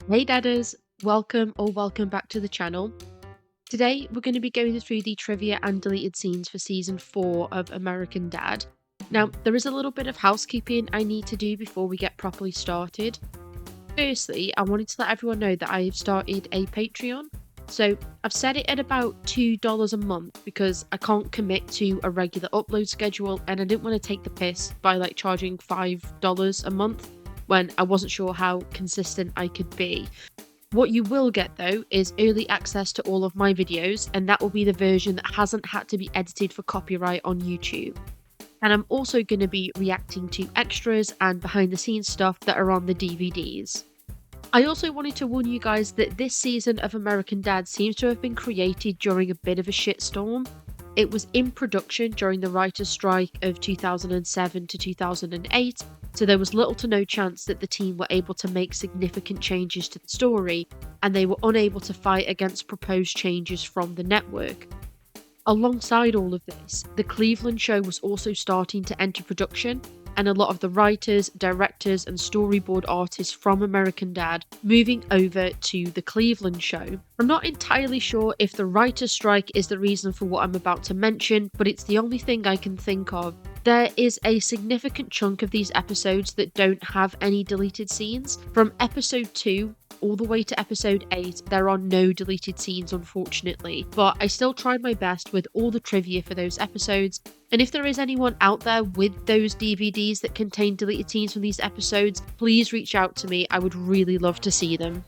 Hey Dadders, welcome back to the channel. Today we're going to be going through the trivia and deleted scenes for season 4 of American Dad. Now, there is a little bit of housekeeping I need to do before we get properly started. Firstly, I wanted to let everyone know that I have started a Patreon. So I've set it at about $2 a month because I can't commit to a regular upload schedule and I didn't want to take the piss by charging $5 a month when I wasn't sure how consistent I could be. What you will get though is early access to all of my videos, and that will be the version that hasn't had to be edited for copyright on YouTube. And I'm also going to be reacting to extras and behind the scenes stuff that are on the DVDs. I also wanted to warn you guys that this season of American Dad seems to have been created during a bit of a shitstorm. It was in production during the writer's strike of 2007 to 2008, so there was little to no chance that the team were able to make significant changes to the story, and they were unable to fight against proposed changes from the network. Alongside all of this, the Cleveland show was also starting to enter production, and a lot of the writers, directors, and storyboard artists from American Dad moving over to the Cleveland show. I'm not entirely sure if the writer's strike is the reason for what I'm about to mention, but it's the only thing I can think of. There is a significant chunk of these episodes that don't have any deleted scenes. From episode 2 all the way to episode 8, there are no deleted scenes, unfortunately, but I still tried my best with all the trivia for those episodes, and if there is anyone out there with those DVDs that contain deleted scenes from these episodes, please reach out to me. I would really love to see them.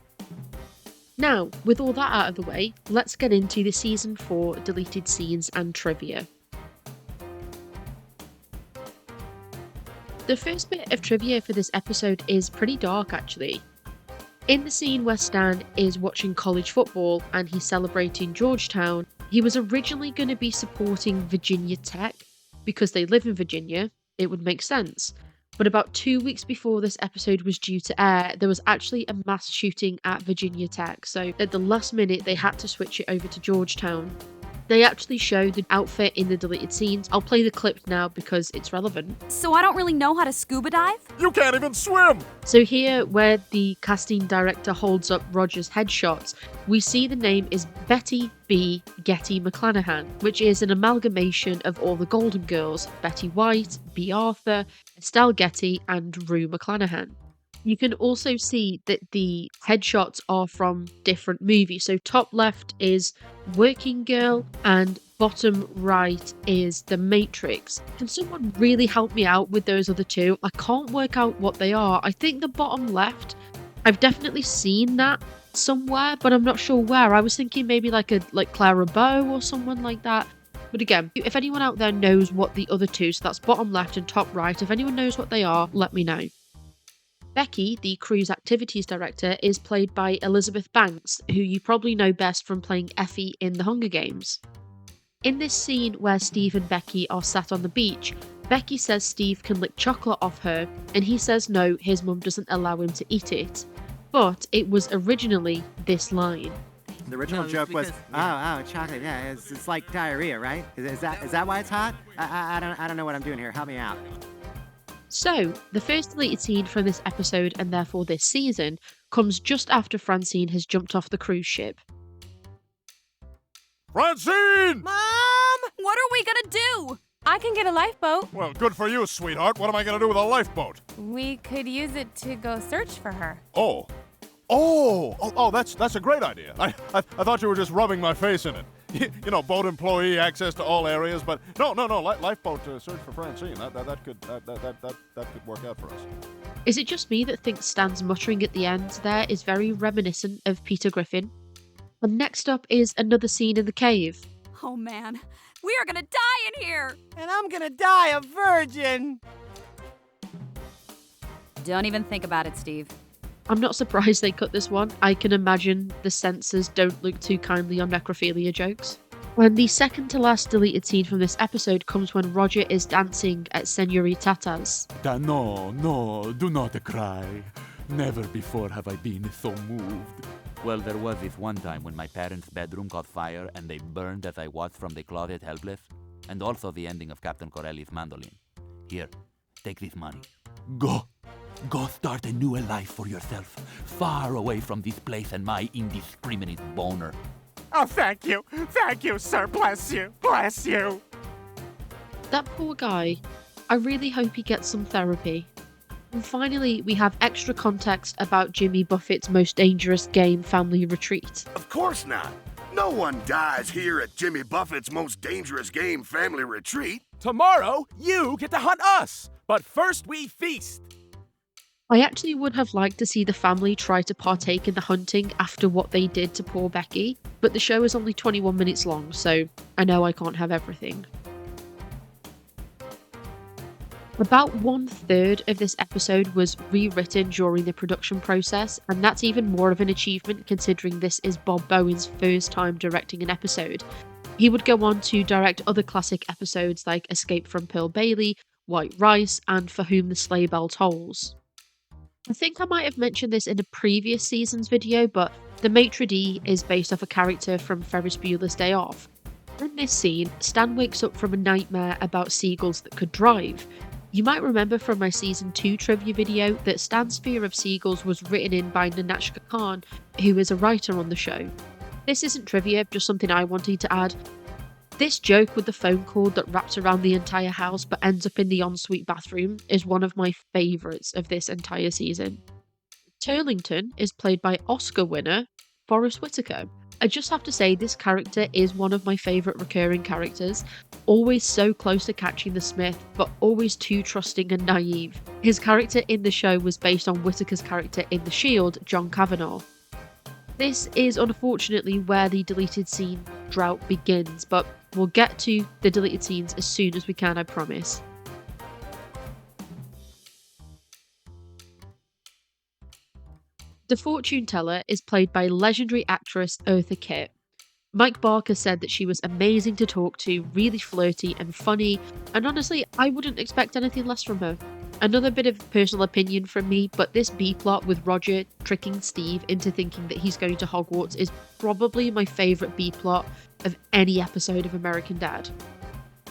Now, with all that out of the way, let's get into the season 4 deleted scenes and trivia. The first bit of trivia for this episode is pretty dark, actually. In the scene where Stan is watching college football and he's celebrating Georgetown, he was originally going to be supporting Virginia Tech because they live in Virginia. It would make sense. But about 2 weeks before this episode was due to air, there was actually a mass shooting at Virginia Tech, so at the last minute they had to switch it over to Georgetown. They actually show the outfit in the deleted scenes. I'll play the clip now because it's relevant. So I don't really know how to scuba dive? You can't even swim! So here, where the casting director holds up Roger's headshots, we see the name is Betty B. Getty McClanahan, which is an amalgamation of all the Golden Girls, Betty White, B. Arthur, Estelle Getty, and Rue McClanahan. You can also see that the headshots are from different movies. So top left is Working Girl and bottom right is The Matrix. Can someone really help me out with those other two? I can't work out what they are. I think the bottom left, I've definitely seen that somewhere, but I'm not sure where. I was thinking maybe like Clara Bow or someone like that. But again, if anyone out there knows what the other two, so that's bottom left and top right, if anyone knows what they are, let me know. Becky, the crew's activities director, is played by Elizabeth Banks, who you probably know best from playing Effie in The Hunger Games. In this scene where Steve and Becky are sat on the beach, Becky says Steve can lick chocolate off her, and he says no, his mum doesn't allow him to eat it. But it was originally this line. The original joke was, chocolate, yeah, it's like diarrhea, right? Is that why it's hot? I don't know what I'm doing here. Help me out. So, the first deleted scene from this episode, and therefore this season, comes just after Francine has jumped off the cruise ship. Francine! Mom! What are we gonna do? I can get a lifeboat. Well, good for you, sweetheart. What am I gonna do with a lifeboat? We could use it to go search for her. That's a great idea. I thought you were just rubbing my face in it. You know, boat employee, access to all areas, but no, lifeboat search for Francine. That could work out for us. Is it just me that thinks Stan's muttering at the end there is very reminiscent of Peter Griffin? And next up is another scene in the cave. Oh man, we are gonna die in here! And I'm gonna die a virgin! Don't even think about it, Steve. I'm not surprised they cut this one. I can imagine the censors don't look too kindly on necrophilia jokes. And the second to last deleted scene from this episode comes when Roger is dancing at Senorita's. No, do not cry. Never before have I been so moved. Well, there was this one time when my parents' bedroom caught fire and they burned as I watched from the closet helpless, and also the ending of Captain Corelli's mandolin. Here, take this money. Go. Go start a new life for yourself, far away from this place and my indiscriminate boner. Oh, thank you. Thank you, sir. Bless you. Bless you. That poor guy. I really hope he gets some therapy. And finally, we have extra context about Jimmy Buffett's most dangerous game, Family Retreat. Of course not. No one dies here at Jimmy Buffett's most dangerous game, Family Retreat. Tomorrow, you get to hunt us. But first we feast. I actually would have liked to see the family try to partake in the hunting after what they did to poor Becky, but the show is only 21 minutes long, so I know I can't have everything. About 1/3 of this episode was rewritten during the production process, and that's even more of an achievement considering this is Bob Bowen's first time directing an episode. He would go on to direct other classic episodes like Escape from Pearl Bailey, White Rice, and For Whom the Sleigh Bell Tolls. I think I might have mentioned this in a previous season's video, but the maitre d' is based off a character from Ferris Bueller's Day Off. In this scene, Stan wakes up from a nightmare about seagulls that could drive. You might remember from my season 2 trivia video that Stan's fear of seagulls was written in by Nanashka Khan, who is a writer on the show. This isn't trivia, just something I wanted to add. This joke with the phone cord that wraps around the entire house but ends up in the ensuite bathroom is one of my favourites of this entire season. Turlington is played by Oscar winner Forrest Whitaker. I just have to say this character is one of my favourite recurring characters, always so close to catching the Smith, but always too trusting and naive. His character in the show was based on Whitaker's character in The Shield, John Kavanagh. This is unfortunately where the deleted scene drought begins, but we'll get to the deleted scenes as soon as we can, I promise. The fortune teller is played by legendary actress Eartha Kitt. Mike Barker said that she was amazing to talk to, really flirty and funny, and honestly, I wouldn't expect anything less from her. Another bit of personal opinion from me, but this B-plot with Roger tricking Steve into thinking that he's going to Hogwarts is probably my favourite B-plot of any episode of American Dad.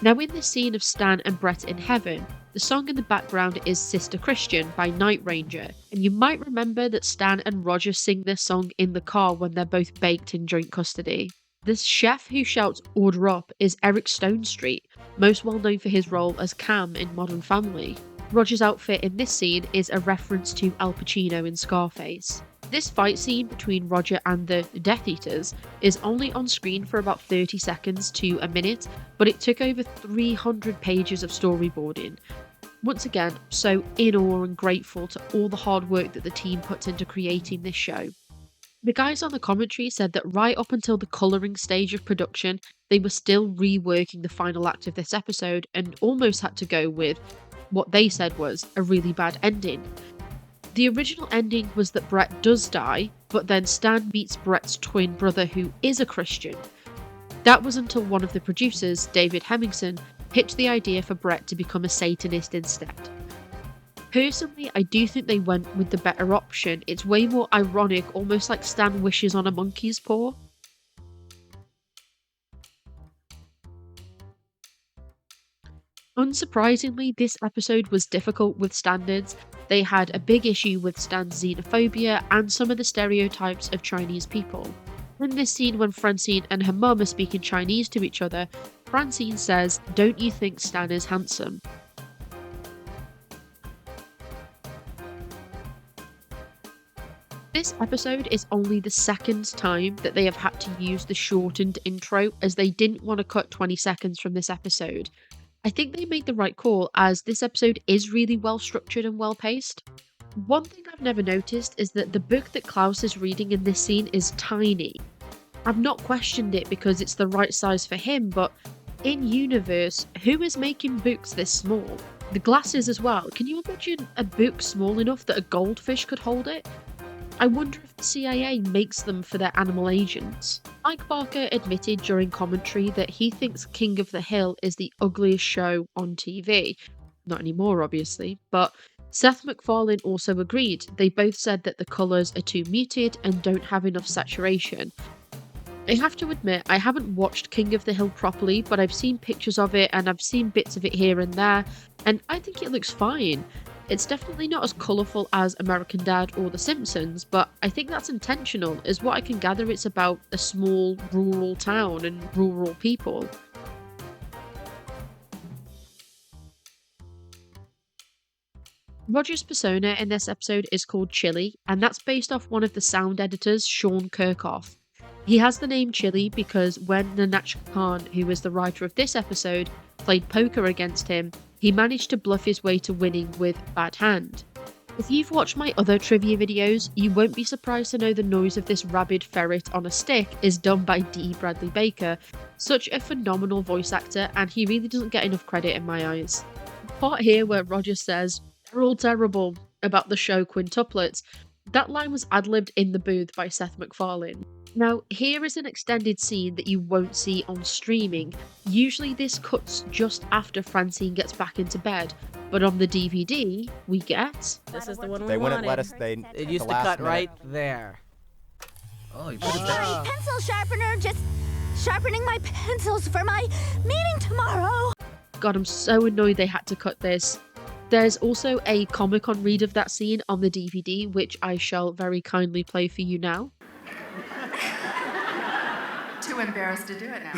Now in this scene of Stan and Brett in heaven, the song in the background is Sister Christian by Night Ranger, and you might remember that Stan and Roger sing this song in the car when they're both baked in joint custody. The chef who shouts "Order up" is Eric Stonestreet, most well known for his role as Cam in Modern Family. Roger's outfit in this scene is a reference to Al Pacino in Scarface. This fight scene between Roger and the Death Eaters is only on screen for about 30 seconds to a minute, but it took over 300 pages of storyboarding. Once again, so in awe and grateful to all the hard work that the team puts into creating this show. The guys on the commentary said that right up until the colouring stage of production, they were still reworking the final act of this episode and almost had to go with what they said was a really bad ending. The original ending was that Brett does die, but then Stan meets Brett's twin brother who is a Christian. That was until one of the producers, David Hemmingson, pitched the idea for Brett to become a Satanist instead. Personally, I do think they went with the better option. It's way more ironic, almost like Stan wishes on a monkey's paw. Unsurprisingly, this episode was difficult with standards. They had a big issue with Stan's xenophobia and some of the stereotypes of Chinese people. In this scene when Francine and her mum are speaking Chinese to each other, Francine says, "Don't you think Stan is handsome?" This episode is only the second time that they have had to use the shortened intro as they didn't want to cut 20 seconds from this episode. I think they made the right call as this episode is really well structured and well paced. One thing I've never noticed is that the book that Klaus is reading in this scene is tiny. I've not questioned it because it's the right size for him, but in universe, who is making books this small? The glasses as well. Can you imagine a book small enough that a goldfish could hold it? I wonder if the CIA makes them for their animal agents. Mike Barker admitted during commentary that he thinks King of the Hill is the ugliest show on TV. Not anymore, obviously, but Seth MacFarlane also agreed. They both said that the colours are too muted and don't have enough saturation. I have to admit, I haven't watched King of the Hill properly, but I've seen pictures of it and I've seen bits of it here and there, and I think it looks fine. It's definitely not as colourful as American Dad or The Simpsons, but I think that's intentional, as what I can gather it's about a small rural town and rural people. Roger's persona in this episode is called Chili, and that's based off one of the sound editors, Sean Kirkhoff. He has the name Chili because when Nanach Khan, who is the writer of this episode, played poker against him, he managed to bluff his way to winning with Bad Hand. If you've watched my other trivia videos, you won't be surprised to know the noise of this rabid ferret on a stick is done by D. Bradley Baker, such a phenomenal voice actor, and he really doesn't get enough credit in my eyes. The part here where Roger says, "They're all terrible," about the show Quintuplets, that line was ad-libbed in the booth by Seth MacFarlane. Now, here is an extended scene that you won't see on streaming. Usually this cuts just after Francine gets back into bed, but on the DVD, we get... This is the one we They wouldn't wanted. let us. It used to cut right there. Oh, you put it there. Pencil sharpener, just sharpening my pencils for my meeting tomorrow. God, I'm so annoyed they had to cut this. There's also a Comic-Con read of that scene on the DVD, which I shall very kindly play for you now. Too embarrassed to do it now.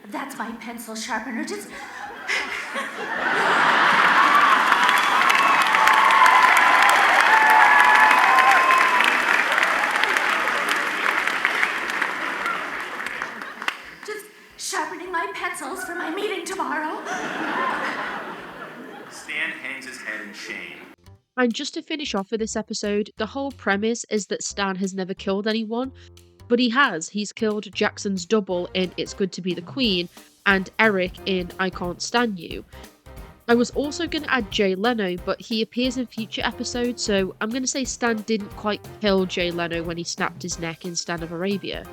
That's my pencil sharpener, just... just sharpening my pencils for my meeting tomorrow. Stan hangs his head in shame. And just to finish off for this episode, the whole premise is that Stan has never killed anyone, but he has. He's killed Jackson's double in It's Good to Be the Queen, and Eric in I Can't Stand You. I was also going to add Jay Leno, but he appears in future episodes, so I'm going to say Stan didn't quite kill Jay Leno when he snapped his neck in Stan of Arabia.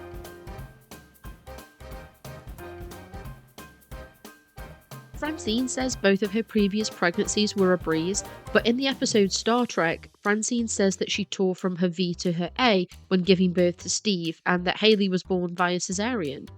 Francine says both of her previous pregnancies were a breeze, but in the episode Star Trek, Francine says that she tore from her V to her A when giving birth to Steve, and that Haley was born via cesarean.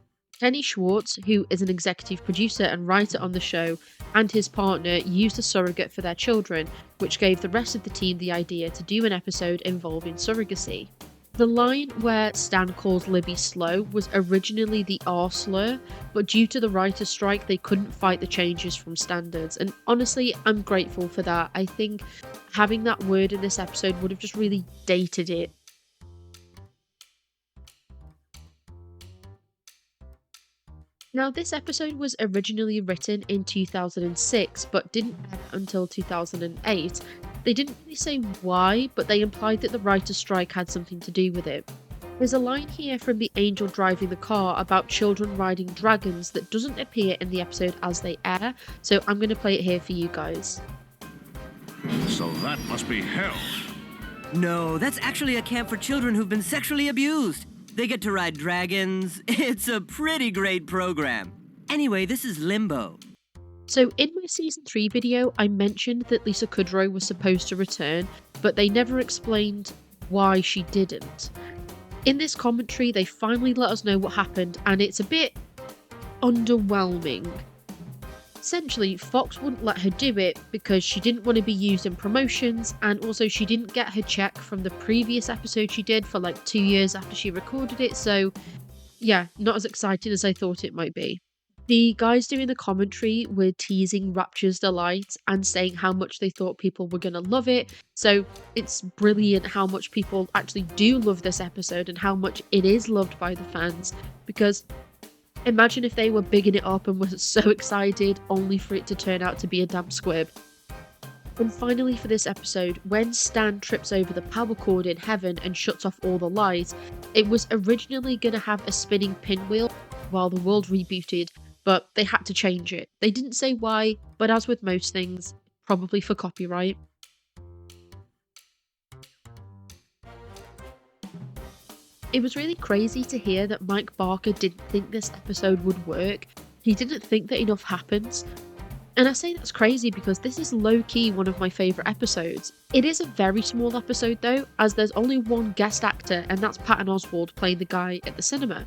Kenny Schwartz, who is an executive producer and writer on the show, and his partner used a surrogate for their children, which gave the rest of the team the idea to do an episode involving surrogacy. The line where Stan calls Libby slow was originally the R slur, but due to the writer's strike they couldn't fight the changes from standards, and honestly I'm grateful for that. I think having that word in this episode would have just really dated it. Now, this episode was originally written in 2006, but didn't air until 2008. They didn't really say why, but they implied that the writer's strike had something to do with it. There's a line here from the angel driving the car about children riding dragons that doesn't appear in the episode as they air, so I'm going to play it here for you guys. So that must be hell. No, that's actually a camp for children who've been sexually abused. They get to ride dragons. It's a pretty great program. Anyway, this is Limbo. So in my season 3 video, I mentioned that Lisa Kudrow was supposed to return, but they never explained why she didn't. In this commentary, they finally let us know what happened, and it's a bit underwhelming. Essentially, Fox wouldn't let her do it because she didn't want to be used in promotions, and also she didn't get her check from the previous episode she did for like 2 years after she recorded it, so yeah, not as exciting as I thought it might be. The guys doing the commentary were teasing Rapture's Delight and saying how much they thought people were going to love it, so it's brilliant how much people actually do love this episode and how much it is loved by the fans, because imagine if they were bigging it up and were so excited only for it to turn out to be a damn squib. And finally for this episode, when Stan trips over the power cord in heaven and shuts off all the lights, it was originally going to have a spinning pinwheel while the world rebooted, but they had to change it. They didn't say why, but as with most things, probably for copyright. It was really crazy to hear that Mike Barker didn't think this episode would work. He didn't think that enough happens. And I say that's crazy because this is low-key one of my favourite episodes. It is a very small episode though, as there's only one guest actor, and that's Patton Oswalt playing the guy at the cinema.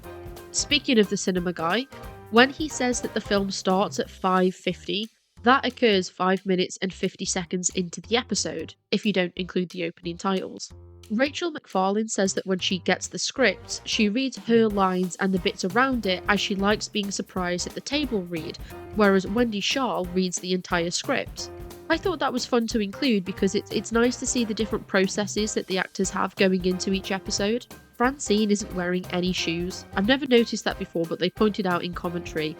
Speaking of the cinema guy, When he says that the film starts at 5:50, that occurs 5 minutes and 50 seconds into the episode, if you don't include the opening titles. Rachel McFarlane says that when she gets the script, she reads her lines and the bits around it as she likes being surprised at the table read, whereas Wendy Schaal reads the entire script. I thought that was fun to include because it's nice to see the different processes that the actors have going into each episode. Francine isn't wearing any shoes. I've never noticed that before, but they pointed out in commentary.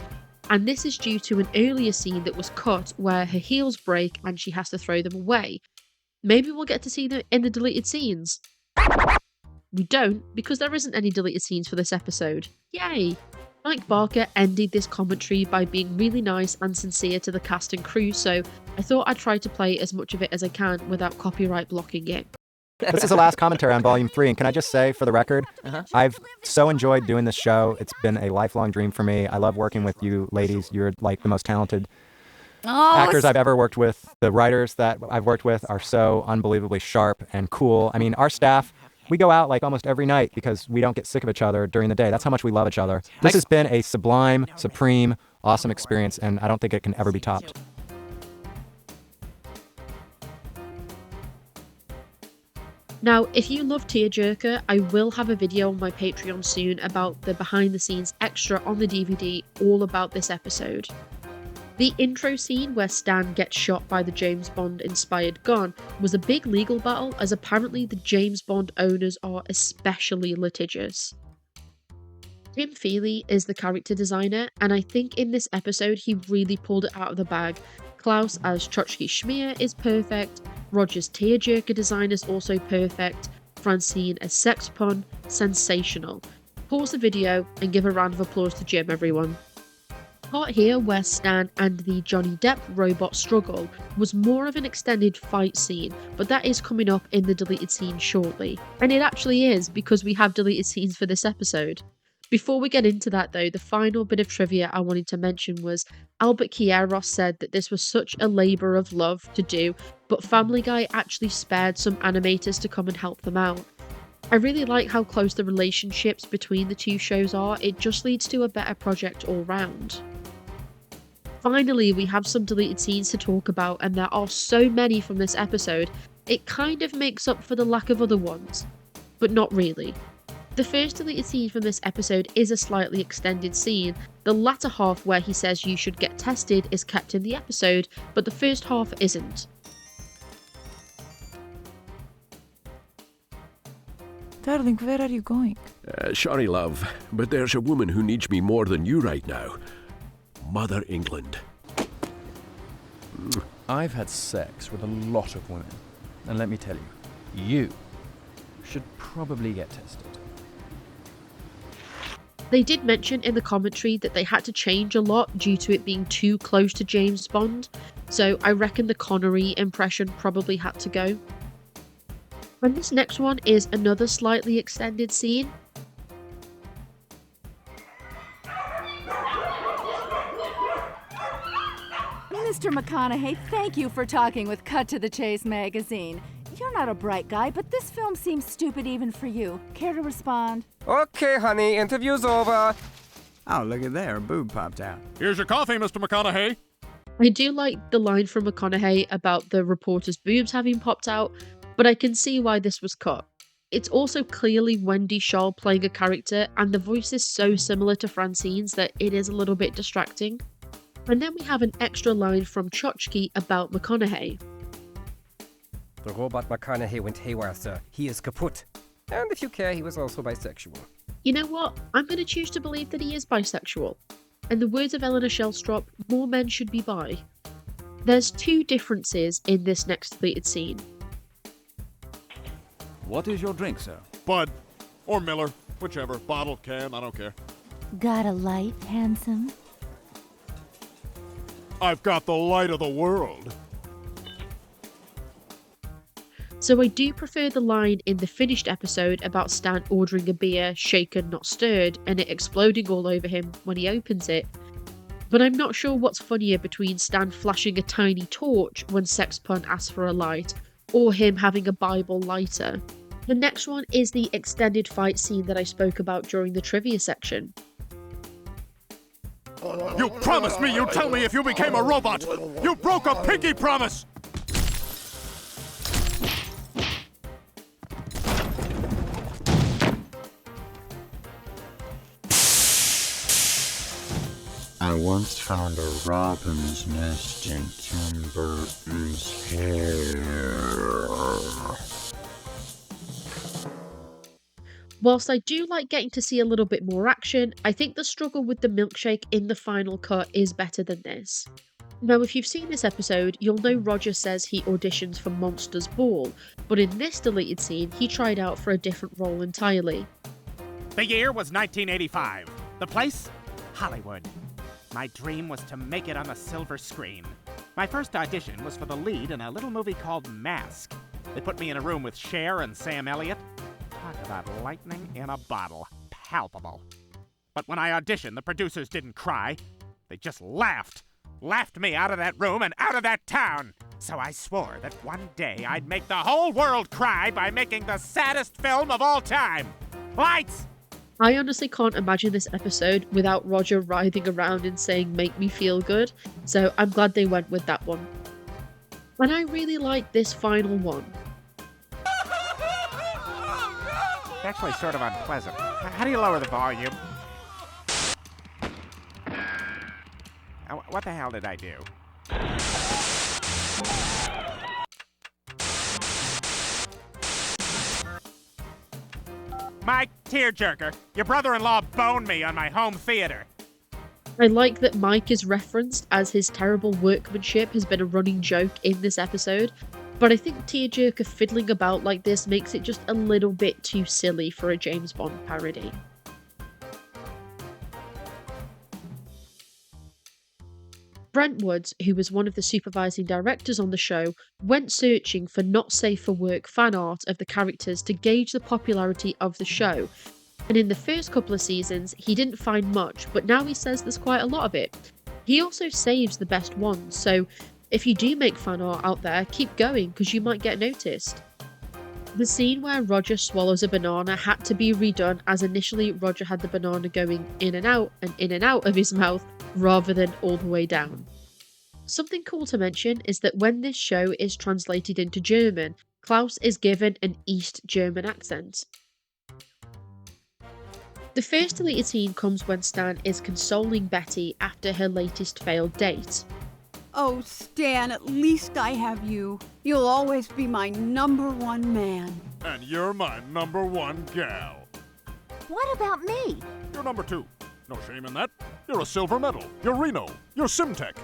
And this is due to an earlier scene that was cut where her heels break and she has to throw them away. Maybe we'll get to see them in the deleted scenes. We don't, because there isn't any deleted scenes for this episode. Yay! Mike Barker ended this commentary by being really nice and sincere to the cast and crew, so I thought I'd try to play as much of it as I can without copyright blocking it. This is the last commentary on Volume 3, and can I just say, for the record, I've so enjoyed doing this show. It's been a lifelong dream for me. I love working with you ladies. You're like the most talented actors I've ever worked with. The writers that I've worked with are so unbelievably sharp and cool. I mean, our staff, we go out like almost every night because we don't get sick of each other during the day. That's how much we love each other. This has been a sublime, supreme, awesome experience, and I don't think it can ever be topped. Now, if you love Tearjerker, I will have a video on my Patreon soon about the behind the scenes extra on the DVD all about this episode. The intro scene where Stan gets shot by the James Bond inspired gun was a big legal battle, as apparently the James Bond owners are especially litigious. Tim Feely is the character designer, and I think in this episode he really pulled it out of the bag. Klaus as Chotchki Schmier is perfect, Roger's tearjerker design is also perfect, Francine as Sex Pun, sensational. Pause the video and give a round of applause to Jim, everyone. Part here where Stan and the Johnny Depp robot struggle was more of an extended fight scene, but that is coming up in the deleted scene shortly. And it actually is, because we have deleted scenes for this episode. Before we get into that though, the final bit of trivia I wanted to mention was Albert Quiros said that this was such a labour of love to do, but Family Guy actually spared some animators to come and help them out. I really like how close the relationships between the two shows are. It just leads to a better project all round. Finally, we have some deleted scenes to talk about, and there are so many from this episode, it kind of makes up for the lack of other ones. But not really. The first deleted scene from this episode is a slightly extended scene. The latter half where he says you should get tested is kept in the episode, but the first half isn't. Darling, where are you going? Sorry, love, but there's a woman who needs me more than you right now. Mother England. I've had sex with a lot of women, and let me tell you, you should probably get tested. They did mention in the commentary that they had to change a lot due to it being too close to James Bond, so I reckon the Connery impression probably had to go. And this next one is another slightly extended scene. Mr. McConaughey, thank you for talking with Cut to the Chase magazine. You're not a bright guy, but this film seems stupid even for you. Care to respond? Okay, honey, interview's over. Oh, look at there, a boob popped out. Here's your coffee, Mr. McConaughey. I do like the line from McConaughey about the reporter's boobs having popped out, but I can see why this was cut. It's also clearly Wendy Schaal playing a character, and the voice is so similar to Francine's that it is a little bit distracting. And then we have an extra line from Chotchki about McConaughey. The robot McConaughey went haywire, sir. He is kaput. And if you care, he was also bisexual. You know what? I'm going to choose to believe that he is bisexual. In the words of Eleanor Shellstrop, more men should be bi. There's two differences in this next deleted scene. What is your drink, sir? Bud. Or Miller. Whichever. Bottle, can, I don't care. Got a light, handsome? I've got the light of the world. So I do prefer the line in the finished episode about Stan ordering a beer, shaken not stirred, and it exploding all over him when he opens it. But I'm not sure what's funnier between Stan flashing a tiny torch when Sex Pun asks for a light, or him having a Bible lighter. The next one is the extended fight scene that I spoke about during the trivia section. You promised me you'd tell me if you became a robot! You broke a pinky promise! I once found a robin's nest in Tim Burton's hair. Whilst I do like getting to see a little bit more action, I think the struggle with the milkshake in the final cut is better than this. Now, if you've seen this episode, you'll know Roger says he auditions for Monsters Ball, but in this deleted scene, he tried out for a different role entirely. The year was 1985. The place? Hollywood. My dream was to make it on the silver screen. My first audition was for the lead in a little movie called Mask. They put me in a room with Cher and Sam Elliott. Talk about lightning in a bottle. Palpable. But when I auditioned, the producers didn't cry. They just laughed. Laughed me out of that room and out of that town. So I swore that one day I'd make the whole world cry by making the saddest film of all time. Lights! I honestly can't imagine this episode without Roger writhing around and saying "make me feel good," so I'm glad they went with that one. And I really like this final one. It's actually sort of unpleasant. How do you lower the volume? What the hell did I do? Mike Tearjerker, your brother-in-law boned me on my home theater. I like that Mike is referenced as his terrible workmanship has been a running joke in this episode, but I think Tearjerker fiddling about like this makes it just a little bit too silly for a James Bond parody. Brent Woods, who was one of the supervising directors on the show, went searching for not safe for work fan art of the characters to gauge the popularity of the show. And in the first couple of seasons, he didn't find much, but now he says there's quite a lot of it. He also saves the best ones, so if you do make fan art out there, keep going because you might get noticed. The scene where Roger swallows a banana had to be redone, as initially Roger had the banana going in and out of his mouth rather than all the way down. Something cool to mention is that when this show is translated into German, Klaus is given an East German accent. The first deleted scene comes when Stan is consoling Betty after her latest failed date. Oh, Stan, at least I have you. You'll always be my #1 man. And you're my #1 gal. What about me? You're #2. No shame in that. You're a silver medal. You're Reno. You're Simtech.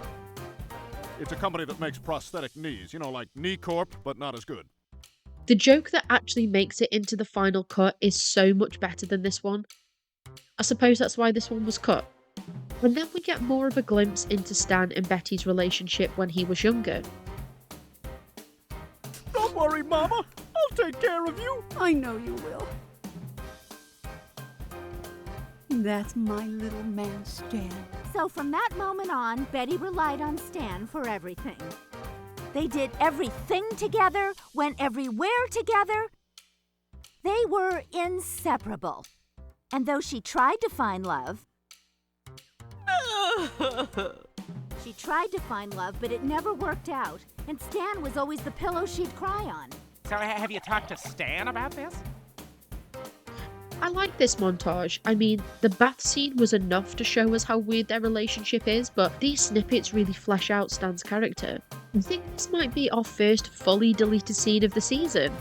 It's a company that makes prosthetic knees, you know, like Knee Corp, but not as good. The joke that actually makes it into the final cut is so much better than this one. I suppose that's why this one was cut. And then we get more of a glimpse into Stan and Betty's relationship when he was younger. Don't worry, Mama. I'll take care of you. I know you will. That's my little man, Stan. So from that moment on, Betty relied on Stan for everything. They did everything together, went everywhere together. They were inseparable. And though she tried to find love, but it never worked out. And Stan was always the pillow she'd cry on. So have you talked to Stan about this? I like this montage. I mean, the bath scene was enough to show us how weird their relationship is, but these snippets really flesh out Stan's character. I think this might be our first fully deleted scene of the season.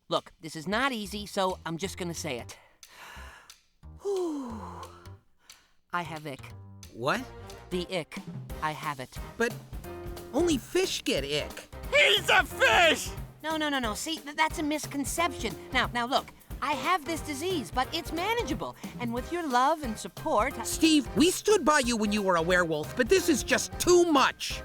Look, this is not easy, so I'm just gonna say it. I have ick. What? The ick. I have it. But only fish get ick. He's a fish! No. See, that's a misconception. Now look, I have this disease, but it's manageable. And with your love and support... Steve, we stood by you when you were a werewolf, but this is just too much.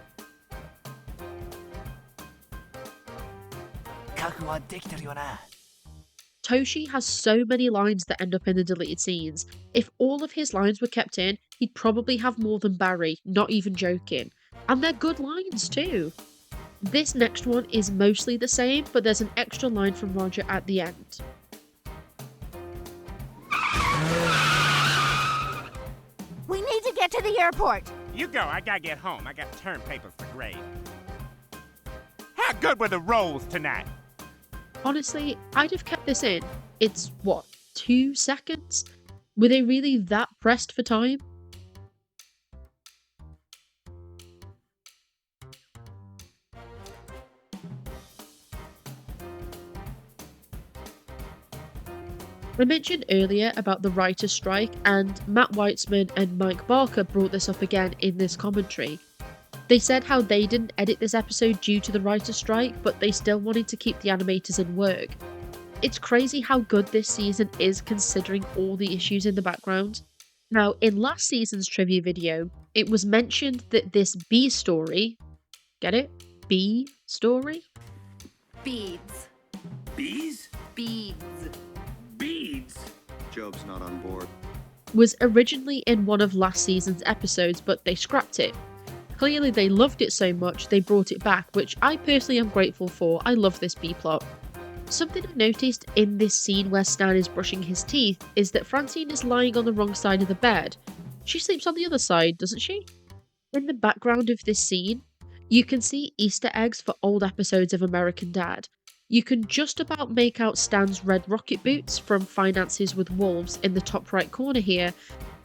Toshi has so many lines that end up in the deleted scenes. If all of his lines were kept in, he'd probably have more than Barry, not even joking. And they're good lines too. This next one is mostly the same, but there's an extra line from Roger at the end. airport. You go, I gotta get home. I got term papers to grade. How good were the rolls tonight? Honestly, I'd have kept this in. It's, what, 2 seconds? Were they really that pressed for time? I mentioned earlier about the writer's strike, and Matt Weitzman and Mike Barker brought this up again in this commentary. They said how they didn't edit this episode due to the writer's strike, but they still wanted to keep the animators in work. It's crazy how good this season is considering all the issues in the background. Now, in last season's trivia video, it was mentioned that this B story, get it? B story? Beads. Bees? Beads. Beads? Job's not on board. Was originally in one of last season's episodes, but they scrapped it. Clearly they loved it so much they brought it back, which I personally am grateful for. I love this B-plot. Something I noticed in this scene where Stan is brushing his teeth is that Francine is lying on the wrong side of the bed. She sleeps on the other side, doesn't she? In the background of this scene, you can see Easter eggs for old episodes of American Dad. You can just about make out Stan's red rocket boots from Finances with Wolves in the top right corner here,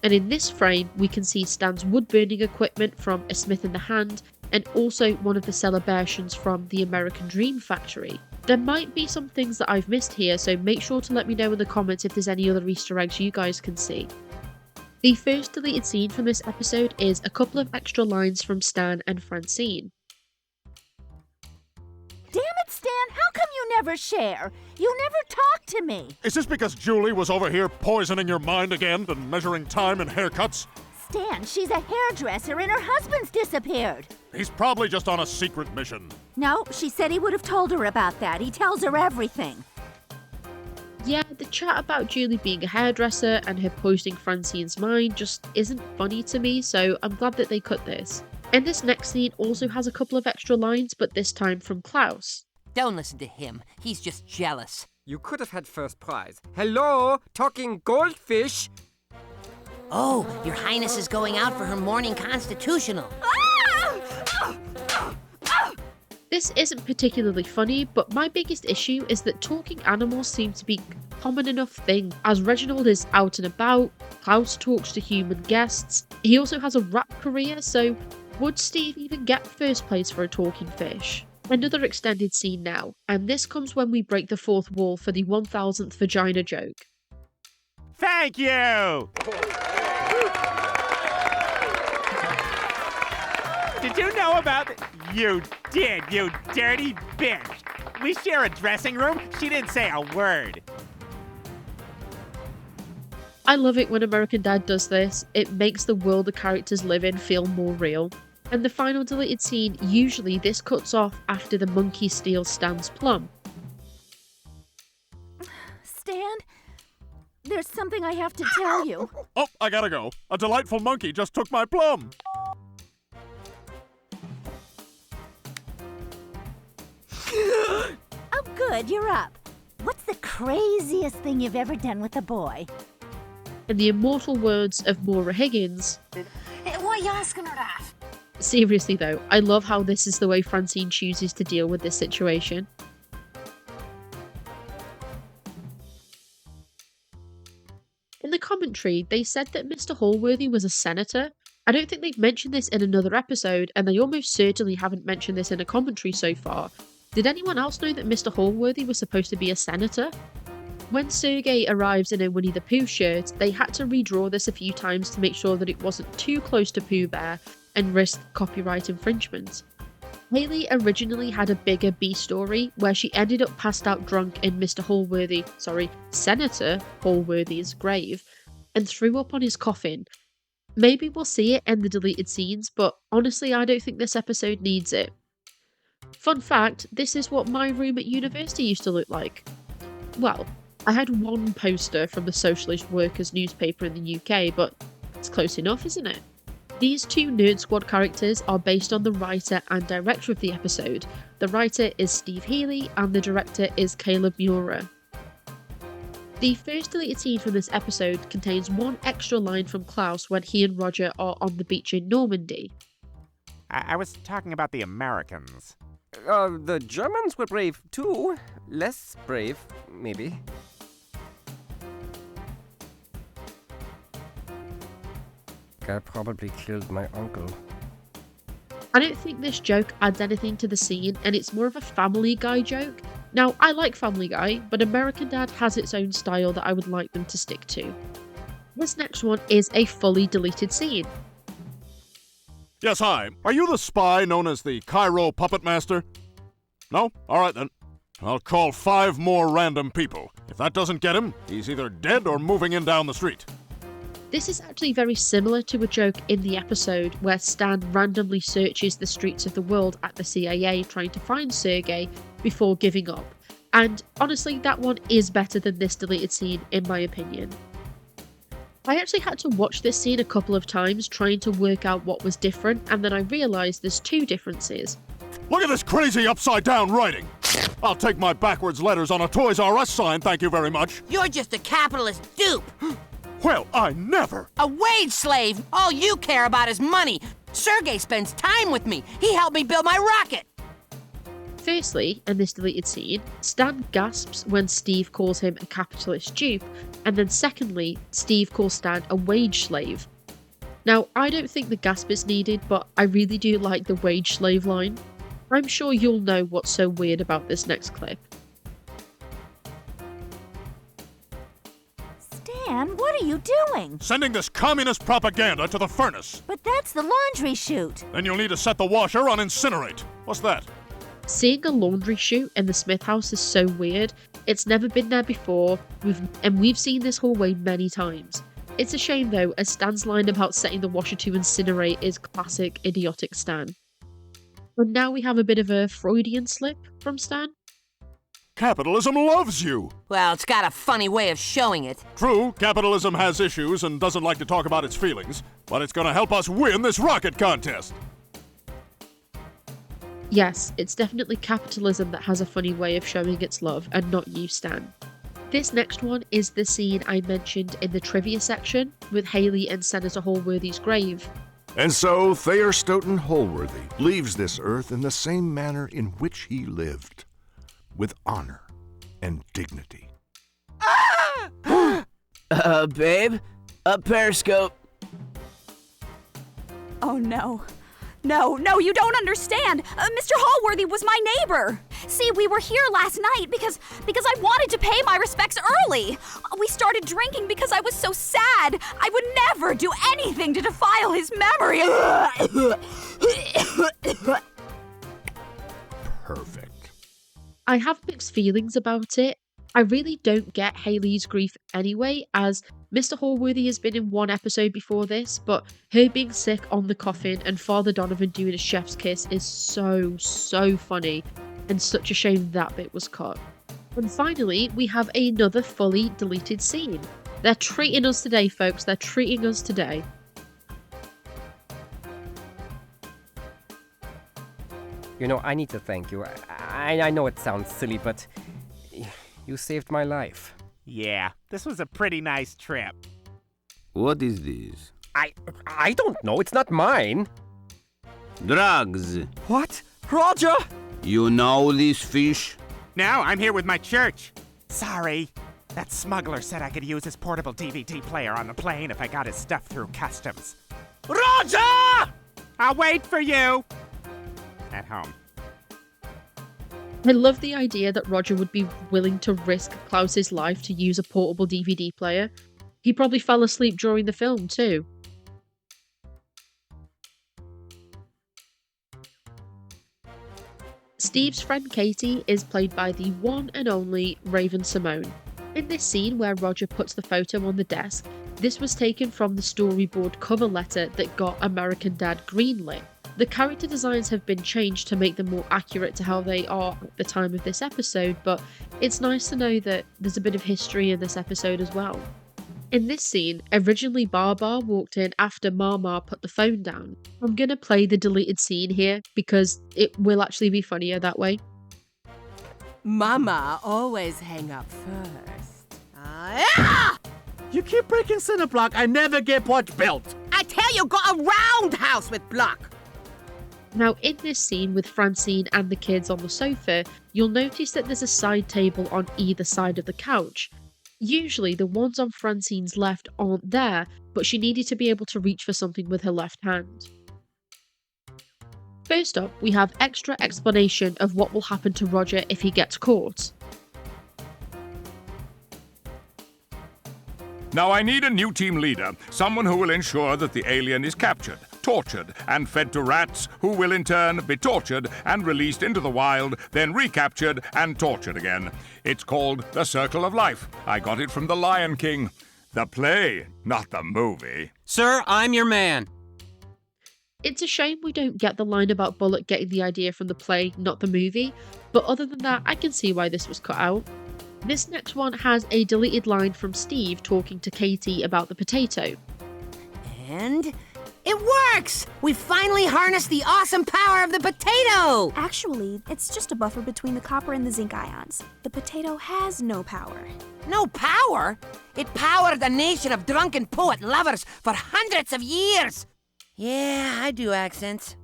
and in this frame we can see Stan's wood burning equipment from A Smith in the Hand, and also one of the celebrations from the American Dream Factory. There might be some things that I've missed here, so make sure to let me know in the comments if there's any other Easter eggs you guys can see. The first deleted scene from this episode is a couple of extra lines from Stan and Francine. Damn it, Stan, how come you never share? You never talk to me. Is this because Julie was over here poisoning your mind again and measuring time and haircuts? Stan, she's a hairdresser and her husband's disappeared. He's probably just on a secret mission. No, she said he would have told her about that. He tells her everything. Yeah, the chat about Julie being a hairdresser and her poisoning Francine's mind just isn't funny to me, so I'm glad that they cut this. And this next scene also has a couple of extra lines, but this time from Klaus. Don't listen to him. He's just jealous. You could have had first prize. Hello, talking goldfish. Oh, Your Highness is going out for her morning constitutional. This isn't particularly funny, but my biggest issue is that talking animals seem to be a common enough thing. As Reginald is out and about, Klaus talks to human guests. He also has a rap career, so would Steve even get first place for a talking fish? Another extended scene now, and this comes when we break the fourth wall for the 1000th vagina joke. Thank you! Did you know about it? You did, you dirty bitch! We share a dressing room? She didn't say a word. I love it when American Dad does this. It makes the world the characters live in feel more real. And the final deleted scene, usually this cuts off after the monkey steals Stan's plum. Stan, there's something I have to tell you. Oh, I gotta go. A delightful monkey just took my plum. Oh, good, you're up. What's the craziest thing you've ever done with a boy? In the immortal words of Maura Higgins, Why are you asking her that? seriously though, I love how this is the way Francine chooses to deal with this situation. In the commentary, they said that Mr. Hallworthy was a senator. I don't think they've mentioned this in another episode, and they almost certainly haven't mentioned this in a commentary so far. Did anyone else know that Mr. Hallworthy was supposed to be a senator? When Sergei arrives in a Winnie the Pooh shirt, they had to redraw this a few times to make sure that it wasn't too close to Pooh Bear and risk copyright infringement. Haley originally had a bigger B story where she ended up passed out drunk in Senator Hallworthy's grave and threw up on his coffin. Maybe we'll see it in the deleted scenes, but honestly I don't think this episode needs it. Fun fact, this is what my room at university used to look like. Well, I had one poster from the Socialist Workers newspaper in the UK, but it's close enough, isn't it? These two Nerd Squad characters are based on the writer and director of the episode. The writer is Steve Healy and the director is Caleb Murer. The first deleted scene from this episode contains one extra line from Klaus when he and Roger are on the beach in Normandy. I was talking about the Americans. The Germans were brave too. Less brave, maybe. Guy probably killed my uncle. I don't think this joke adds anything to the scene, and it's more of a Family Guy joke. Now, I like Family Guy, but American Dad has its own style that I would like them to stick to. This next one is a fully deleted scene. Yes, hi. Are you the spy known as the Cairo Puppet Master? No? Alright then. I'll call 5 more random people. If that doesn't get him, he's either dead or moving in down the street. This is actually very similar to a joke in the episode where Stan randomly searches the streets of the world at the CIA trying to find Sergei before giving up. And honestly, that one is better than this deleted scene in my opinion. I actually had to watch this scene a couple of times trying to work out what was different, and then I realised there's 2 differences. Look at this crazy upside down writing! I'll take my backwards letters on a Toys R Us sign, thank you very much. You're just a capitalist dupe. Well, I never! A wage slave! All you care about is money! Sergei spends time with me! He helped me build my rocket! Firstly, in this deleted scene, Stan gasps when Steve calls him a capitalist dupe, and then secondly, Steve calls Stan a wage slave. Now, I don't think the gasp is needed, but I really do like the wage slave line. I'm sure you'll know what's so weird about this next clip. Stan, what are you doing? Sending this communist propaganda to the furnace. But that's the laundry chute. Then you'll need to set the washer on incinerate. What's that? Seeing a laundry chute in the Smith house is so weird. It's never been there before, we've seen this hallway many times. It's a shame though, as Stan's line about setting the washer to incinerate is classic idiotic Stan. And now we have a bit of a Freudian slip from Stan. Capitalism loves you! Well, it's got a funny way of showing it. True, capitalism has issues and doesn't like to talk about its feelings, but it's gonna help us win this rocket contest! Yes, it's definitely capitalism that has a funny way of showing its love, and not you, Stan. This next one is the scene I mentioned in the trivia section, with Haley and Senator Holworthy's grave. And so Thayer Stoughton Holworthy leaves this earth in the same manner in which he lived, with honor and dignity. Babe? Periscope. Oh no. No, you don't understand. Mr. Holworthy was my neighbor. See, we were here last night because I wanted to pay my respects early. We started drinking because I was so sad. I would never do anything to defile his memory. Perfect. I have mixed feelings about it. I really don't get Haley's grief anyway, as Mr. Holworthy has been in one episode before this, but her being sick on the coffin and Father Donovan doing a chef's kiss is so funny, and such a shame that bit was cut. And finally, we have another fully deleted scene. They're treating us today, folks, they're treating us today. You know, I need to thank you. I know it sounds silly, but you saved my life. Yeah, this was a pretty nice trip. What is this? I don't know. It's not mine. Drugs. What? Roger? You know this fish? No, I'm here with my church. Sorry. That smuggler said I could use his portable DVD player on the plane if I got his stuff through customs. Roger! I'll wait for you. At home. I love the idea that Roger would be willing to risk Klaus's life to use a portable DVD player. He probably fell asleep during the film too. Steve's friend Katie is played by the one and only Raven Simone. In this scene where Roger puts the photo on the desk, this was taken from the storyboard cover letter that got American Dad greenlit. The character designs have been changed to make them more accurate to how they are at the time of this episode, but it's nice to know that there's a bit of history in this episode as well. In this scene, originally Baba walked in after Mama put the phone down. I'm gonna play the deleted scene here because it will actually be funnier that way. Mama always hang up first. You keep breaking cinder block, I never get what built. I tell you, got a roundhouse with block. Now, in this scene with Francine and the kids on the sofa, you'll notice that there's a side table on either side of the couch. Usually, the ones on Francine's left aren't there, but she needed to be able to reach for something with her left hand. First up, we have extra explanation of what will happen to Roger if he gets caught. Now I need a new team leader, someone who will ensure that the alien is captured, tortured, and fed to rats, who will in turn be tortured and released into the wild, then recaptured and tortured again. It's called The Circle of Life. I got it from The Lion King. The play, not the movie. Sir, I'm your man. It's a shame we don't get the line about Bullock getting the idea from the play, not the movie, but other than that, I can see why this was cut out. This next one has a deleted line from Steve talking to Katie about the potato. And it works! We finally harnessed the awesome power of the potato! Actually, it's just a buffer between the copper and the zinc ions. The potato has no power. No power? It powered a nation of drunken poet lovers for hundreds of years! Yeah, I do accents.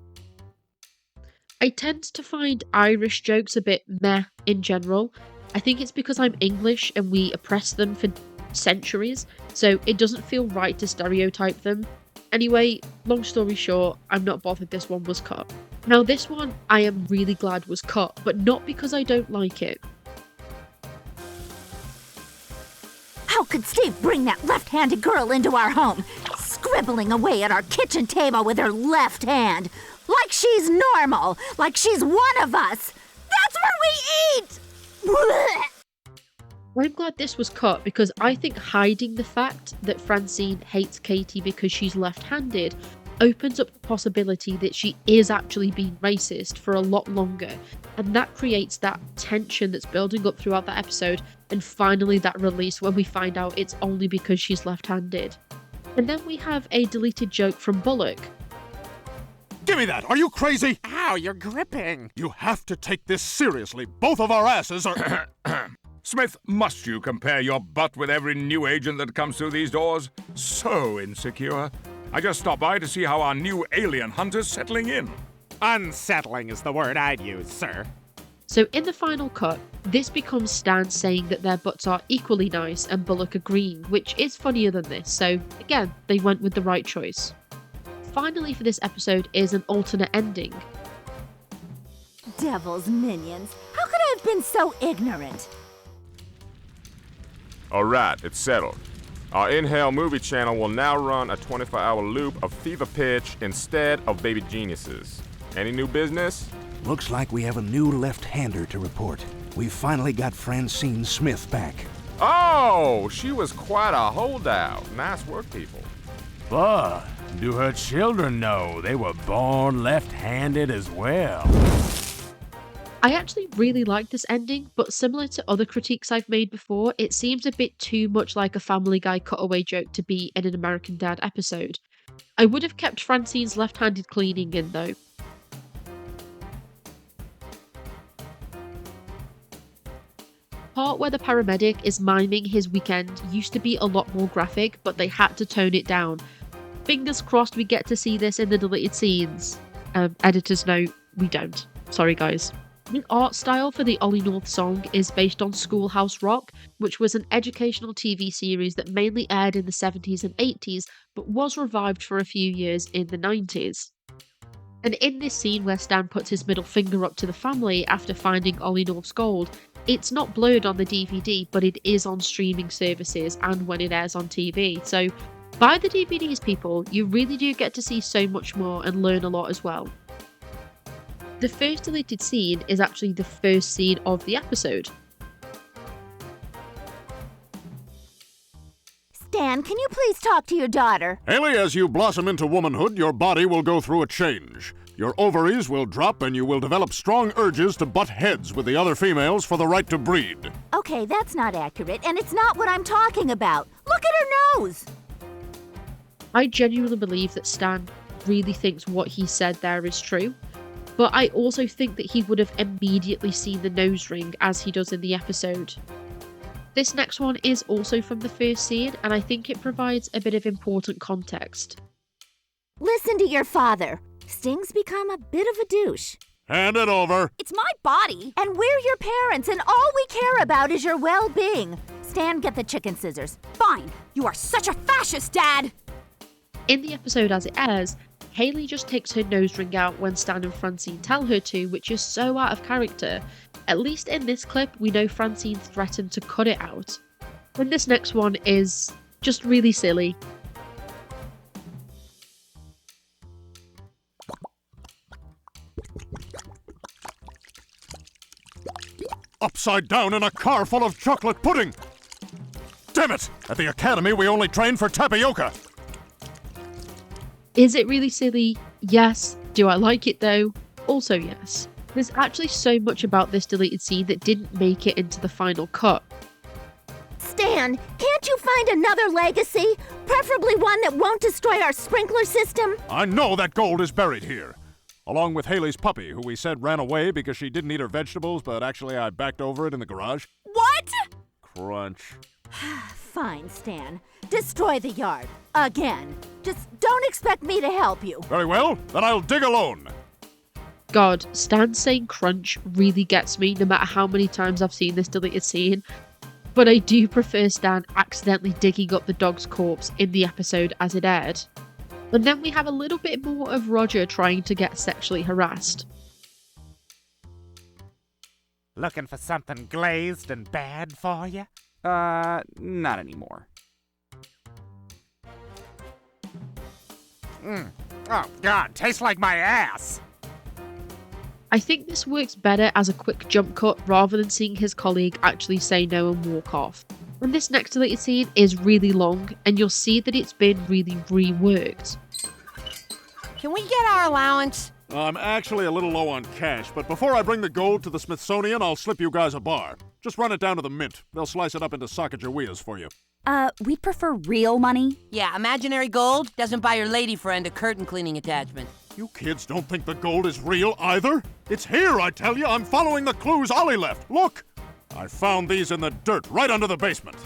I tend to find Irish jokes a bit meh in general. I think it's because I'm English and we oppressed them for centuries, so it doesn't feel right to stereotype them. Anyway, long story short, I'm not bothered this one was cut. Now this one I am really glad was cut, but not because I don't like it. How could Steve bring that left-handed girl into our home, scribbling away at our kitchen table with her left hand? Like she's normal, like she's one of us. That's where we eat! I'm glad this was cut because I think hiding the fact that Francine hates Katie because she's left-handed opens up the possibility that she is actually being racist for a lot longer, and that creates that tension that's building up throughout that episode, and finally that release when we find out it's only because she's left-handed. And then we have a deleted joke from Bullock. Give me that! Are you crazy? Ow, you're gripping. You have to take this seriously. Both of our asses are... Smith, must you compare your butt with every new agent that comes through these doors? So insecure. I just stopped by to see how our new alien hunter's settling in. Unsettling is the word I'd use, sir. So in the final cut, this becomes Stan saying that their butts are equally nice and Bullock agreeing, which is funnier than this, so again, they went with the right choice. Finally for this episode is an alternate ending. Devil's minions. How could I have been so ignorant? Alright, it's settled. Our in-hell movie channel will now run a 24-hour loop of Fever Pitch instead of Baby Geniuses. Any new business? Looks like we have a new left-hander to report. We've finally got Francine Smith back. Oh, she was quite a holdout. Nice work, people. But do her children know they were born left-handed as well? I actually really like this ending, but similar to other critiques I've made before, it seems a bit too much like a Family Guy cutaway joke to be in an American Dad episode. I would have kept Francine's left-handed cleaning in though. Part where the paramedic is miming his weekend used to be a lot more graphic, but they had to tone it down. Fingers crossed we get to see this in the deleted scenes. Editor's note, we don't. Sorry guys. The art style for the Ollie North song is based on Schoolhouse Rock, which was an educational TV series that mainly aired in the 70s and 80s, but was revived for a few years in the 90s. And in this scene where Stan puts his middle finger up to the family after finding Ollie North's gold, it's not blurred on the DVD, but it is on streaming services and when it airs on TV. So buy the DVDs, people. You really do get to see so much more and learn a lot as well. The first deleted scene is actually the first scene of the episode. Stan, can you please talk to your daughter? Haley, as you blossom into womanhood, your body will go through a change. Your ovaries will drop and you will develop strong urges to butt heads with the other females for the right to breed. Okay, that's not accurate, and it's not what I'm talking about. Look at her nose! I genuinely believe that Stan really thinks what he said there is true. But I also think that he would have immediately seen the nose ring as he does in the episode. This next one is also from the first scene, and I think it provides a bit of important context. Listen to your father. Sting's become a bit of a douche. Hand it over. It's my body. And we're your parents, and all we care about is your well-being. Stan, get the chicken scissors. Fine. You are such a fascist, Dad. In the episode as it airs, Haley just takes her nose ring out when Stan and Francine tell her to, which is so out of character. At least in this clip, we know Francine threatened to cut it out. And this next one is just really silly. Upside down in a car full of chocolate pudding! Damn it! At the academy, we only train for tapioca! Is it really silly? Yes. Do I like it though? Also yes. There's actually so much about this deleted scene that didn't make it into the final cut. Stan, can't you find another legacy? Preferably one that won't destroy our sprinkler system? I know that gold is buried here. Along with Haley's puppy, who we said ran away because she didn't eat her vegetables, but actually I backed over it in the garage. What? Crunch. Fine, Stan. Destroy the yard. Again. Just don't expect me to help you. Very well, then I'll dig alone. God, Stan saying crunch really gets me no matter how many times I've seen this deleted scene. But I do prefer Stan accidentally digging up the dog's corpse in the episode as it aired. And then we have a little bit more of Roger trying to get sexually harassed. Looking for something glazed and bad for you? Not anymore. Oh, God, tastes like my ass! I think this works better as a quick jump cut rather than seeing his colleague actually say no and walk off. And this next deleted scene is really long, and you'll see that it's been really reworked. Can we get our allowance? I'm actually a little low on cash, but before I bring the gold to the Smithsonian, I'll slip you guys a bar. Just run it down to the mint. They'll slice it up into Sacagaweas for you. We'd prefer real money. Yeah, imaginary gold doesn't buy your lady friend a curtain cleaning attachment. You kids don't think the gold is real either? It's here, I tell you. I'm following the clues Ollie left. Look! I found these in the dirt right under the basement.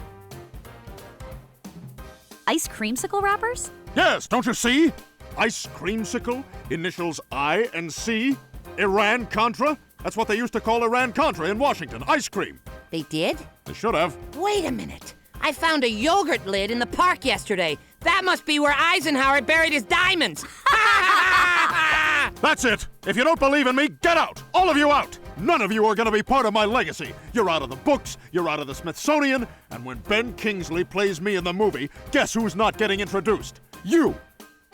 Ice creamsicle wrappers? Yes, don't you see? Ice creamsicle, initials I and C. Iran-Contra. That's what they used to call Iran-Contra in Washington. Ice cream. They did? They should have. Wait a minute. I found a yogurt lid in the park yesterday. That must be where Eisenhower buried his diamonds. That's it. If you don't believe in me, get out. All of you out. None of you are going to be part of my legacy. You're out of the books, you're out of the Smithsonian, and when Ben Kingsley plays me in the movie, guess who's not getting introduced? You.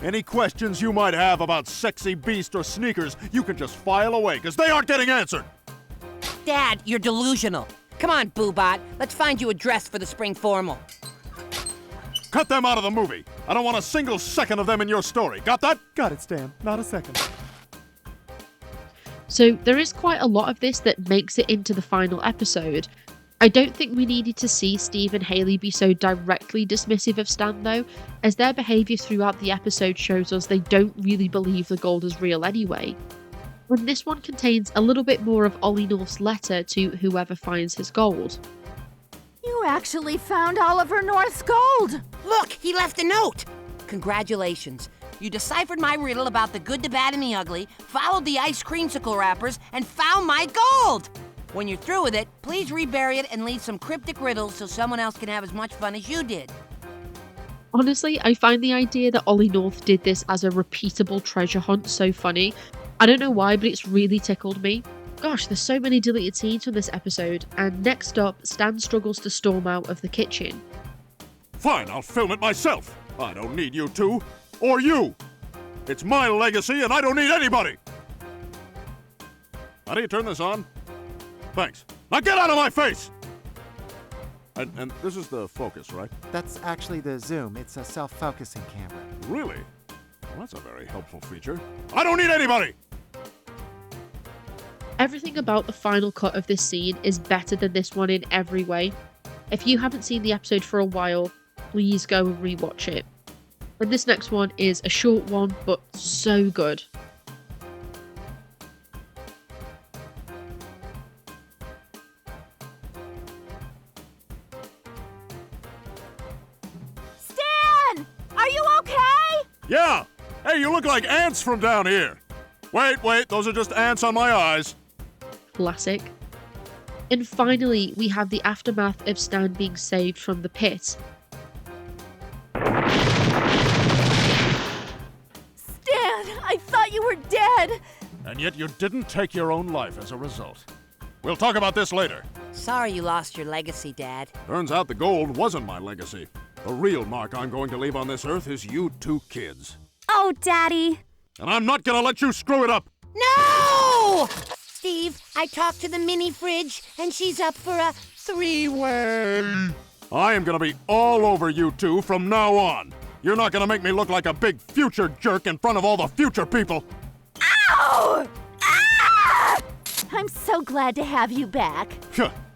Any questions you might have about Sexy Beast or sneakers, you can just file away, because they aren't getting answered. Dad, you're delusional. Come on, Boobot. Let's find you a dress for the spring formal. Cut them out of the movie. I don't want a single second of them in your story. Got that? Got it, Stan. Not a second. So there is quite a lot of this that makes it into the final episode. I don't think we needed to see Steve and Haley be so directly dismissive of Stan though, as their behaviour throughout the episode shows us they don't really believe the gold is real anyway. And this one contains a little bit more of Ollie North's letter to whoever finds his gold. You actually found Oliver North's gold! Look, he left a note. Congratulations. You deciphered my riddle about the good, the bad, and the ugly, followed the ice creamsicle wrappers, and found my gold! When you're through with it, please rebury it and leave some cryptic riddles so someone else can have as much fun as you did. Honestly, I find the idea that Ollie North did this as a repeatable treasure hunt so funny. I don't know why, but it's really tickled me. Gosh, there's so many deleted scenes from this episode, and next up, Stan struggles to storm out of the kitchen. Fine, I'll film it myself. I don't need you two. Or you. It's my legacy and I don't need anybody. How do you turn this on? Thanks. Now get out of my face! And this is the focus, right? That's actually the zoom. It's a self-focusing camera. Really? Well, that's a very helpful feature. I don't need anybody! Everything about the final cut of this scene is better than this one in every way. If you haven't seen the episode for a while, please go and rewatch it. And this next one is a short one, but so good. Yeah! Hey, you look like ants from down here! Wait, those are just ants on my eyes. Classic. And finally, we have the aftermath of Stan being saved from the pit. Stan, I thought you were dead! And yet you didn't take your own life as a result. We'll talk about this later. Sorry you lost your legacy, Dad. Turns out the gold wasn't my legacy. The real mark I'm going to leave on this earth is you two kids. Oh, Daddy. And I'm not gonna let you screw it up! No! Steve, I talked to the mini fridge, and she's up for a 3-word. I am gonna be all over you two from now on. You're not gonna make me look like a big future jerk in front of all the future people. Ow! Ah! I'm so glad to have you back.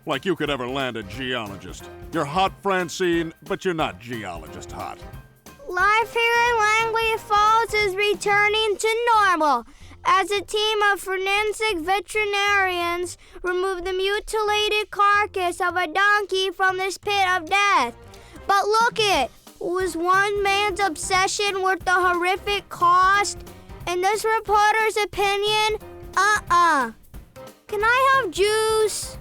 Like you could ever land a geologist. You're hot, Francine, but you're not geologist hot. Life here in Langley Falls is returning to normal as a team of forensic veterinarians remove the mutilated carcass of a donkey from this pit of death. But look it, was one man's obsession worth the horrific cost? In this reporter's opinion, Can I have juice?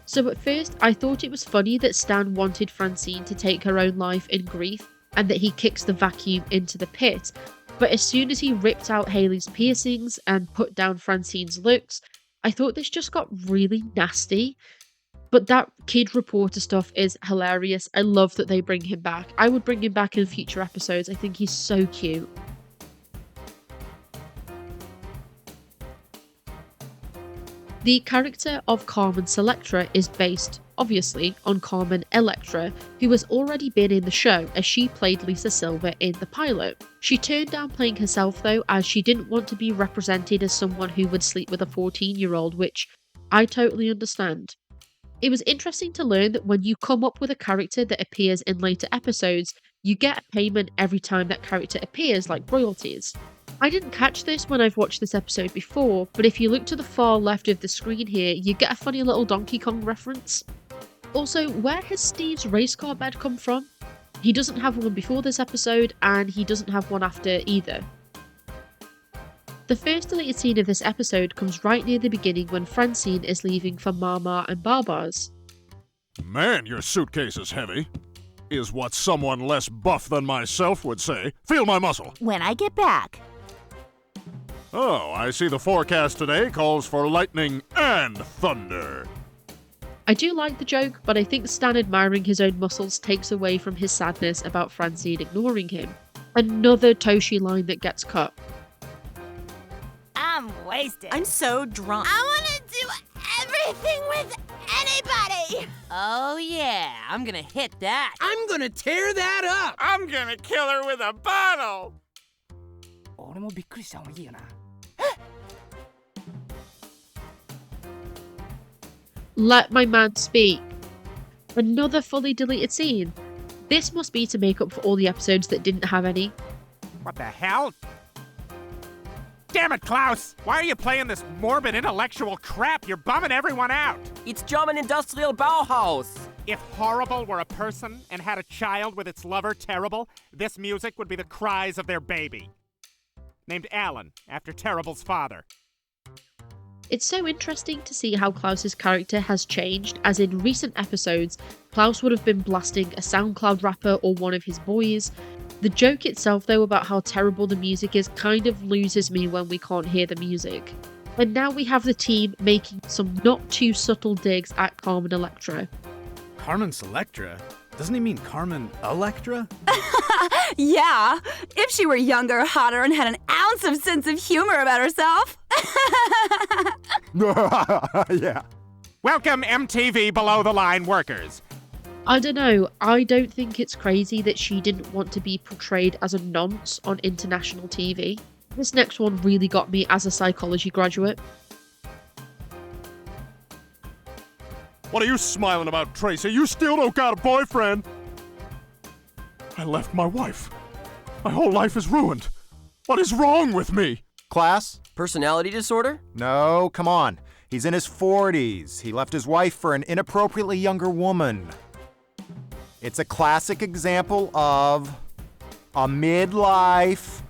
So at first, I thought it was funny that Stan wanted Francine to take her own life in grief and that he kicks the vacuum into the pit. But as soon as he ripped out Hayley's piercings and put down Francine's looks, I thought this just got really nasty. But that kid reporter stuff is hilarious. I love that they bring him back. I would bring him back in future episodes. I think he's so cute. The character of Carmen Selectra is based, obviously, on Carmen Electra, who has already been in the show as she played Lisa Silver in the pilot. She turned down playing herself though, as she didn't want to be represented as someone who would sleep with a 14-year-old, which I totally understand. It was interesting to learn that when you come up with a character that appears in later episodes, you get a payment every time that character appears, like royalties. I didn't catch this when I've watched this episode before, but if you look to the far left of the screen here, you get a funny little Donkey Kong reference. Also, where has Steve's race car bed come from? He doesn't have one before this episode, and he doesn't have one after either. The first deleted scene of this episode comes right near the beginning when Francine is leaving for Mama and Baba's. Man, your suitcase is heavy. Is what someone less buff than myself would say. Feel my muscle. When I get back. Oh, I see the forecast today calls for lightning and thunder. I do like the joke, but I think Stan admiring his own muscles takes away from his sadness about Francine ignoring him. Another Toshi line that gets cut. I'm wasted. I'm so drunk. I want to do everything with anybody. Oh yeah, I'm gonna hit that. I'm gonna tear that up. I'm gonna kill her with a bottle. Let my man speak. Another fully deleted scene. This must be to make up for all the episodes that didn't have any. What the hell? Damn it, Klaus! Why are you playing this morbid intellectual crap? You're bumming everyone out! It's German industrial Bauhaus! If Horrible were a person and had a child with its lover, Terrible, this music would be the cries of their baby. Named Alan, after Terrible's father. It's so interesting to see how Klaus's character has changed, as in recent episodes, Klaus would have been blasting a SoundCloud rapper or one of his boys. The joke itself though about how terrible the music is kind of loses me when we can't hear the music. And now we have the team making some not too subtle digs at Carmen Electra. Carmen Selectra? Doesn't he mean Carmen Electra? Yeah, if she were younger, hotter, and had an ounce of sense of humor about herself. Yeah. Welcome, MTV Below the Line workers. I don't know, I don't think it's crazy that she didn't want to be portrayed as a nonce on international TV. This next one really got me as a psychology graduate. What are you smiling about, Tracy? You still don't got a boyfriend! I left my wife. My whole life is ruined. What is wrong with me? Class? Personality disorder? No, come on. He's in his 40s. He left his wife for an inappropriately younger woman. It's a classic example of A midlife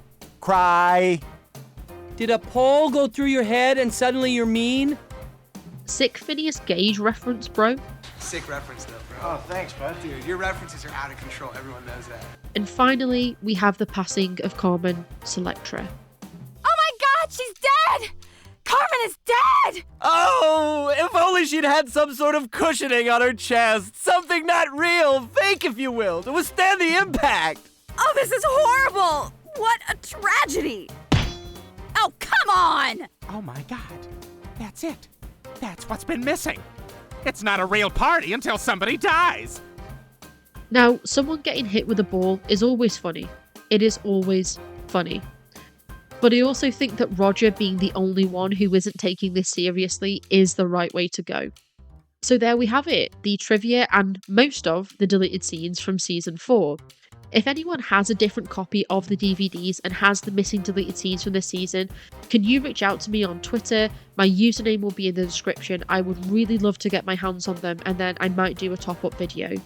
cry. Did a pole go through your head and suddenly you're mean? Sick Phineas Gage reference, bro. Sick reference, though, bro. Oh, thanks, bud. Dude, your references are out of control. Everyone knows that. And finally, we have the passing of Carmen Selectra. Oh my god, she's dead! Carmen is dead! Oh, if only she'd had some sort of cushioning on her chest. Something not real, fake if you will, to withstand the impact. Oh, this is horrible! What a tragedy! Oh, come on! Oh my god. That's it. That's what's been missing. It's not a real party until somebody dies. Now, someone getting hit with a ball is always funny. It is always funny. But I also think that Roger being the only one who isn't taking this seriously is the right way to go. So there we have it, the trivia and most of the deleted scenes from season 4. If anyone has a different copy of the DVDs and has the missing deleted scenes from this season, can you reach out to me on Twitter? My username will be in the description. I would really love to get my hands on them, and then I might do a top-up video.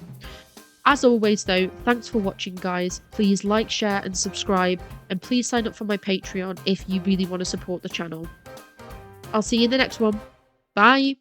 As always though, thanks for watching guys. Please like, share and subscribe, and please sign up for my Patreon if you really want to support the channel. I'll see you in the next one. Bye!